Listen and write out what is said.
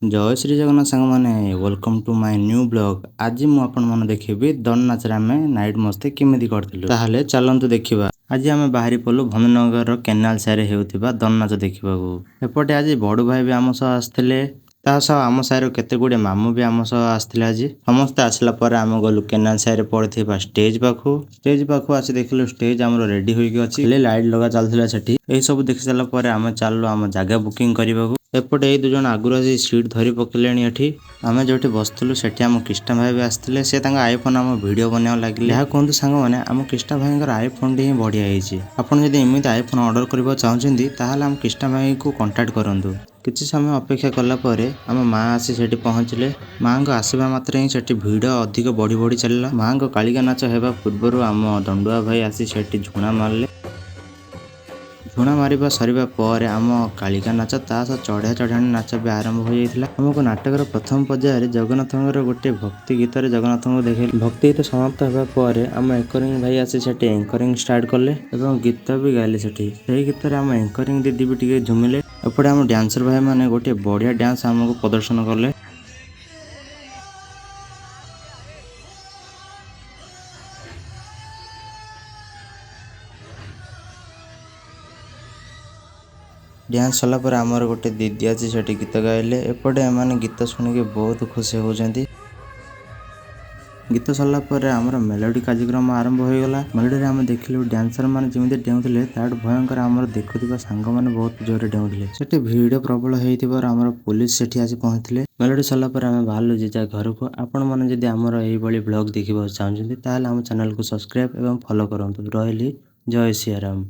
जय श्री जगन्नाथ सांग माने welcome to my new blog. आज मु आपण मन देखिबी दंड नाच रे आमे नाइट मस्ती केमिति करथिलु। ताहाले चलंतु देखिबा। आज आमे बाहरी पलु भंजनगर केनाल साही रे हेउथिबा दंड नाच देखिबाकू। एपटे आज बडू भाई भी आम सह आस्थिले। ता सह आम साही केते गुडे मामू भी आम सह आस्थिले। आज समस्त आसला पर आम गलु केनाल साही रे पड़थिबा स्टेज पाखु आसी देखिलु स्टेज हमरो रेडी होई के अछि। ले लाइट लगा चलथिला सेठी। एही सब देखि साला पर आमे चाललो आम जागा बुकिंग करिबाकू। एपटे ए दुजन आगुरा जी सीट धरी पकलेनी एठी। आमे जोठी बसथुलु सेठी आम कृष्ण भाई भी आस्थिले। से तांगा आईफोन आम वीडियो बनाव लागिले। या कोंतु सांग माने आम कृष्ण भाईंकर आईफोन डी बढ़िया हिची। आपण जदि एमिति आईफोन ऑर्डर करबा चाहउछन्ती ताहाले आम कृष्ण भाई को कांटेक्ट करंतु। किछि समय अपेक्षा कला परे आम मां आसी सेठी पहुंचले। मां को आसीबा मात्रे ही सेठी भीड़ अधिक बढ़ी बढ़ी चलला। मां को कालिका नाच हेबा पूर्वरु आम दंडुआ भाई आसी सेठी झुणा मारले। झुणा मारिबा सरिबा पर आम कालिका नाच तास चढ़िया चढ़ाणी नाच भी आरंभ हो जाइथिला। हमको नाटकर प्रथम पर्यायर जगन्नाथंगर गोटे भक्ति गीत रे जगन्नाथंको देखै। भक्ति गीत समाप्त हेबा पर आम एंकरिंग भाई आसी सेठी एंकरिंग स्टार्ट करले एवं गीत भी गाइले सेठी। सेही गीत रे आम एंकरिंग दीदी भी टिके झुमिले। एपटे आम डांसर भाई माने गोटे बढ़िया डांस हमको प्रदर्शन करले। डांस सला पर आमर गोटे दीदी आसी सेठी गीत गाइले। एपटे एमाने गीत सुनिके बहुत खुशी होजंती। गीत सरला पर आमर मेलोडी कार्यक्रम आरंभ हो गला। मेलोडी रे आम देखिलु डांसर माने जेमिति डेउथिले ताड भयंकर आमर देखुथिबा सांग माने बहुत जोरे डेउथिले। सेठी भीड़ प्रबल हेइथिबार आमर पुलिस सेठी आसी पहुंचले। मेलोडी सरला पर आमे बाहरलु जे घर को। आपण माने जदि आमर एही बळी ब्लॉग देखिबा चाहउछन्ती ताहाले आम चैनल को सब्सक्राइब एवं फॉलो करंतु। रहली जय सिया राम।